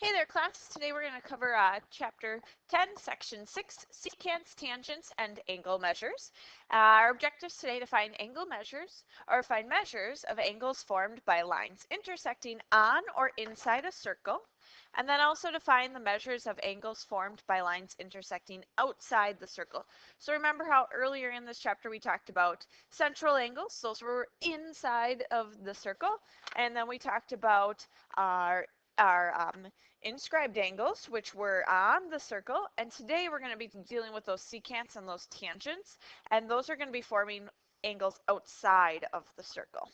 Hey there, class. Today we're going to cover Chapter 10, Section 6, Secants, Tangents, and Angle Measures. Our objectives today to find angle measures, or find measures of angles formed by lines intersecting on or inside a circle, and then also to find the measures of angles formed by lines intersecting outside the circle. So remember how earlier in this chapter we talked about central angles. Those were inside of the circle, and then we talked about our inscribed angles, which were on the circle, and today we're going to be dealing with those secants and those tangents, and those are going to be forming angles outside of the circle.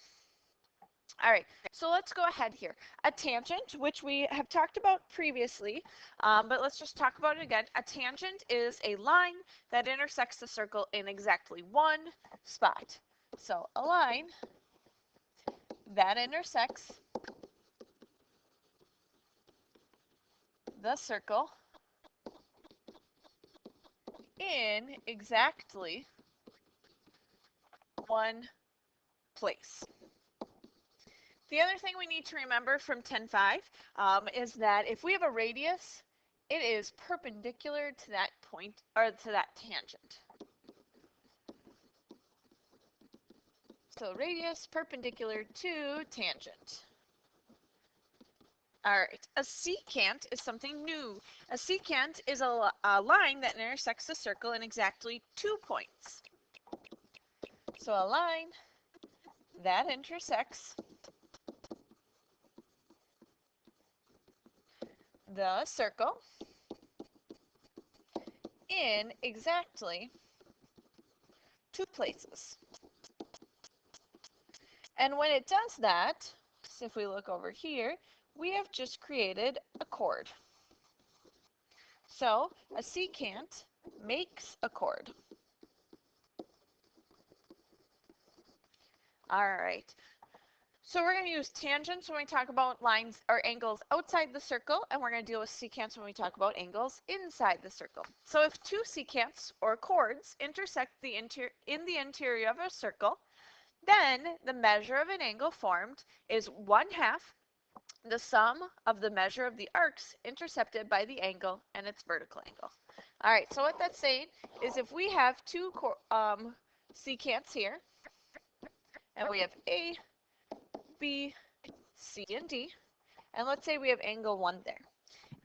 All right, so let's go ahead here. A tangent, which we have talked about previously, but let's just talk about it again. A tangent is a line that intersects the circle in exactly one spot. So a line that intersects the circle in exactly one place. The other thing we need to remember from 10.5 is that if we have a radius, it is perpendicular to that point, or to that tangent. So radius perpendicular to tangent. All right, a secant is something new. A secant is a line that intersects the circle in exactly 2 points. So a line that intersects the circle in exactly 2 places. And when it does that, so if we look over here, we have just created a chord. So a secant makes a chord. All right. So we're going to use tangents when we talk about lines or angles outside the circle, and we're going to deal with secants when we talk about angles inside the circle. So if two secants or chords intersect in the interior of a circle, then the measure of an angle formed is 1/2 the sum of the measure of the arcs intercepted by the angle and its vertical angle. All right, so what that's saying is if we have two secants here, and we have A, B, C, and D, and let's say we have angle 1 there.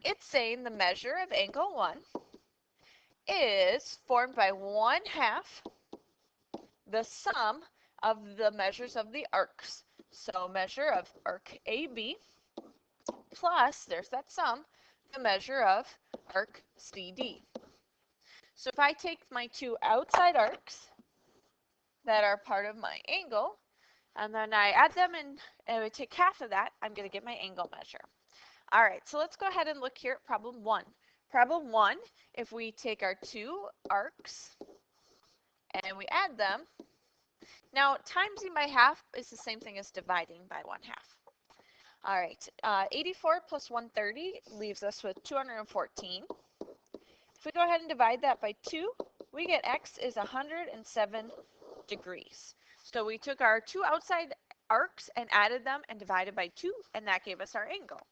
It's saying the measure of angle 1 is formed by 1/2 the sum of the measures of the arcs. So measure of arc AB plus, there's that sum, the measure of arc CD. So if I take my two outside arcs that are part of my angle, and then I add them and I take 1/2 of that, I'm going to get my angle measure. All right, so let's go ahead and look here at problem 1. Problem 1, if we take our two arcs and we add them, now timesing by 1/2 is the same thing as dividing by 1/2. All right, 84 plus 130 leaves us with 214. If we go ahead and divide that by 2, we get x is 107 degrees. So we took our two outside arcs and added them and divided by 2, and that gave us our angle.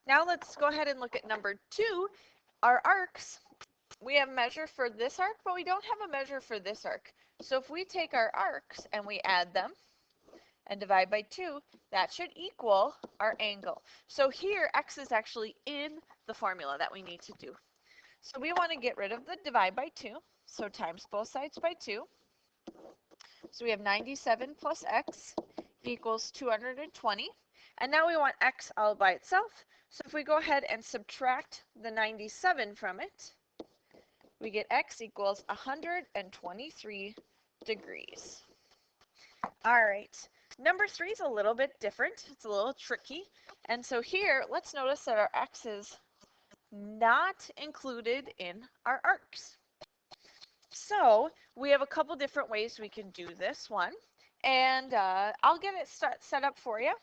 Now let's go ahead and look at number 2. Our arcs, we have a measure for this arc, but we don't have a measure for this arc. So if we take our arcs and we add them and divide by 2, that should equal our angle. So here, x is actually in the formula that we need to do. So we want to get rid of the divide by 2, so times both sides by 2. So we have 97 plus x equals 220. And now we want x all by itself. So if we go ahead and subtract the 97 from it, we get x equals 123 degrees. All right. Number 3 is a little bit different. It's a little tricky. And so here, let's notice that our x is not included in our arcs. So we have a couple different ways we can do this one. And I'll get it set up for you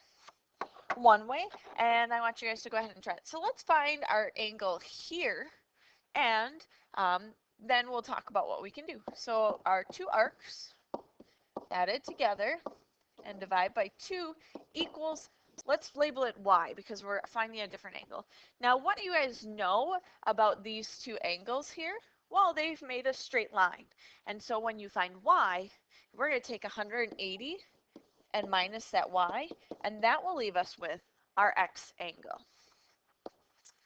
one way. And I want you guys to go ahead and try it. So let's find our angle here. And then we'll talk about what we can do. So our two arcs added together and divide by 2 equals Let's label it y because we're finding a different angle. Now, what do you guys know about these two angles here? Well, they've made a straight line. And so when you find y, we're going to take 180 and minus that y, and that will leave us with our x angle.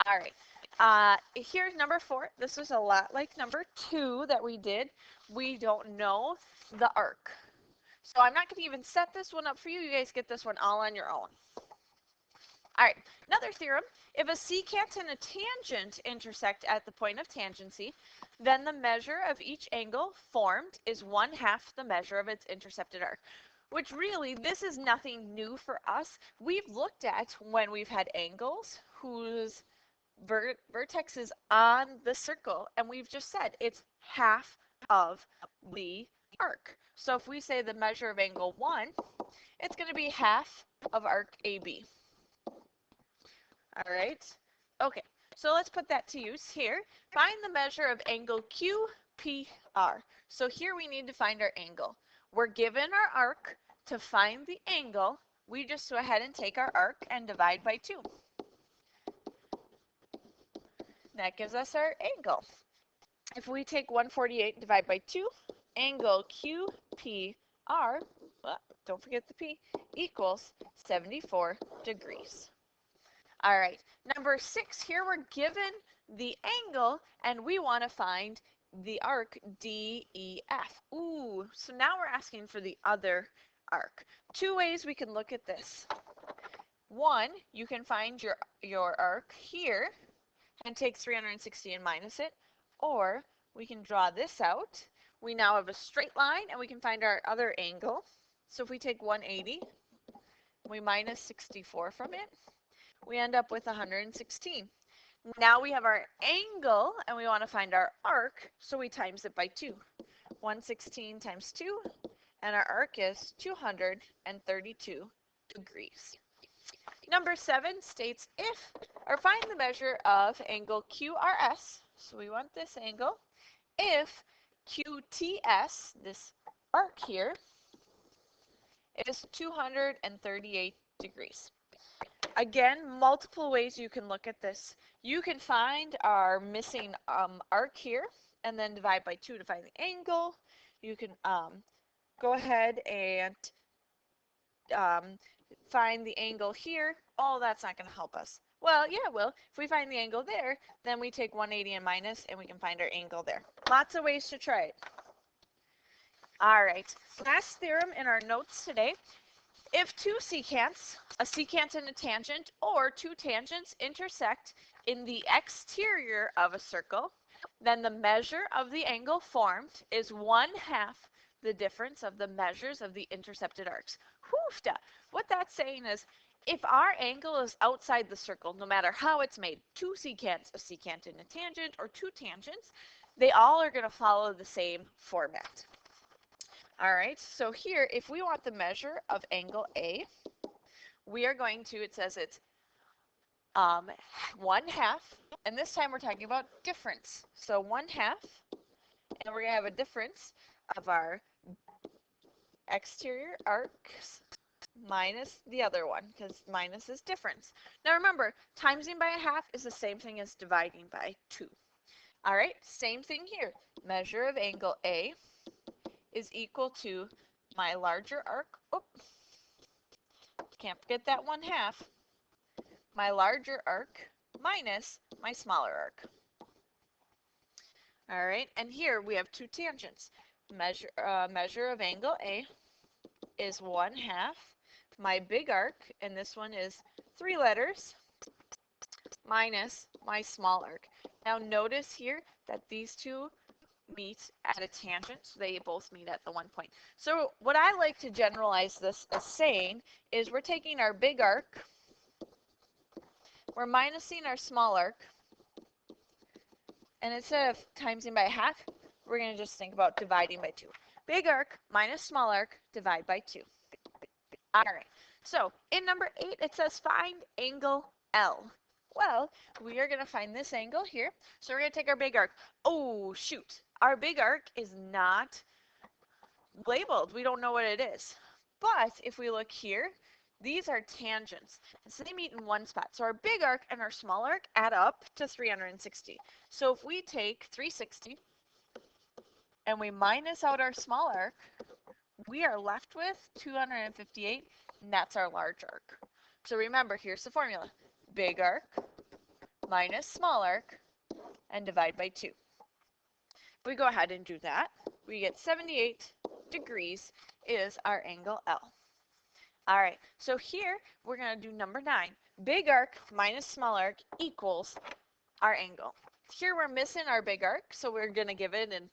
All right. Here's number 4. This is a lot like number 2 that we did. We don't know the arc. So I'm not going to even set this one up for you. You guys get this one all on your own. All right, another theorem. If a secant and a tangent intersect at the point of tangency, then the measure of each angle formed is 1/2 the measure of its intercepted arc. Which really, this is nothing new for us. We've looked at when we've had angles whose vertex is on the circle, and we've just said it's half of the arc. So if we say the measure of angle 1, it's going to be half of arc AB. All right. Okay, so let's put that to use here. Find the measure of angle QPR. So here we need to find our angle. We're given our arc. To find the angle, we just go ahead and take our arc and divide by 2. That gives us our angle. If we take 148 and divide by 2, angle QPR, don't forget the P, equals 74 degrees. All right, number 6, here we're given the angle and we want to find the arc DEF. Ooh, so now we're asking for the other arc. 2 ways we can look at this. One, you can find your arc here and take 360 and minus it, or we can draw this out. We now have a straight line and we can find our other angle. So if we take 180, we minus 64 from it, we end up with 116. Now we have our angle and we want to find our arc, so we times it by 2. 116 times 2, and our arc is 232 degrees. Number 7 states if, or find the measure of angle QRS, so we want this angle, if QTS, this arc here, is 238 degrees. Again, multiple ways you can look at this. You can find our missing arc here and then divide by 2 to find the angle. You can go ahead and find the angle here. Oh, that's not going to help us. Well, yeah, well, if we find the angle there, then we take 180 and minus, and we can find our angle there. Lots of ways to try it. All right, last theorem in our notes today. If 2 secants, a secant and a tangent, or 2 tangents intersect in the exterior of a circle, then the measure of the angle formed is 1/2 the difference of the measures of the intercepted arcs. Hoofda! What that's saying is, if our angle is outside the circle, no matter how it's made, 2 secants, a secant and a tangent, or 2 tangents, they all are going to follow the same format. All right, so here, if we want the measure of angle A, we are going to, it says it's 1/2, and this time we're talking about difference. So 1/2, and we're going to have a difference of our exterior arcs minus the other one, because minus is difference. Now remember, timesing by 1/2 is the same thing as dividing by 2. All right, same thing here. Measure of angle A is equal to my larger arc. Oh, can't forget that 1/2. My larger arc minus my smaller arc. All right, and here we have 2 tangents. Measure of angle A is 1/2 my big arc, and this one is 3 letters, minus my small arc. Now notice here that these two meet at a tangent, so they both meet at the 1 point. So what I like to generalize this as saying is we're taking our big arc, we're minusing our small arc, and instead of timesing by 1/2, we're going to just think about dividing by 2. Big arc minus small arc, divide by 2. All right, so in number 8, it says find angle L. Well, we are going to find this angle here, so we're going to take our big arc. Oh, shoot. Our big arc is not labeled. We don't know what it is. But if we look here, These are tangents, and so they meet in one spot. So our big arc and our small arc add up to 360. So if we take 360 and we minus out our small arc, we are left with 258, and that's our large arc. So remember, here's the formula. Big arc minus small arc and divide by 2. If we go ahead and do that, we get 78 degrees is our angle L. All right, so here we're going to do number 9. Big arc minus small arc equals our angle. Here we're missing our big arc, so we're going to give it an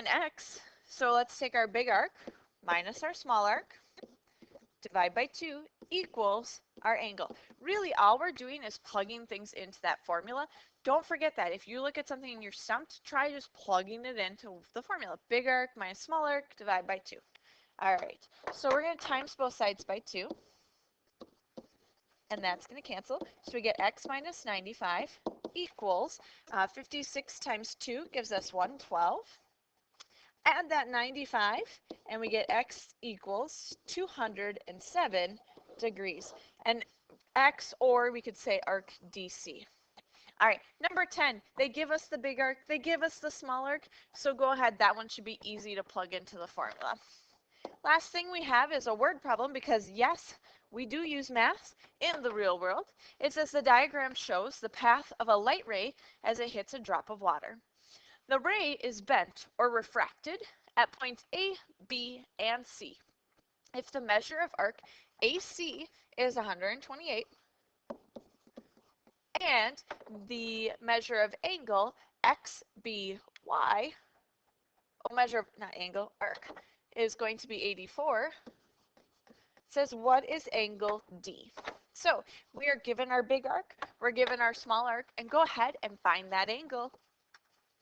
x. So let's take our big arc minus our small arc, divide by 2 equals our angle. Really, all we're doing is plugging things into that formula. Don't forget that. If you look at something and you're stumped, try just plugging it into the formula. Big arc minus small arc, divide by 2. All right, so we're going to times both sides by 2, and that's going to cancel. So we get x minus 95 equals 56 times 2 gives us 112. Add that 95, and we get x equals 207 degrees. And x, or we could say arc DC. All right, number 10, they give us the big arc, they give us the small arc, so go ahead, that one should be easy to plug into the formula. Last thing we have is a word problem because yes, we do use math in the real world. It says the diagram shows the path of a light ray as it hits a drop of water. The ray is bent or refracted at points A, B, and C. If the measure of arc AC is 128 and the measure of angle XBY, measure of, not angle, arc, is going to be 84, it says what is angle D? So we are given our big arc, we're given our small arc, and go ahead and find that angle.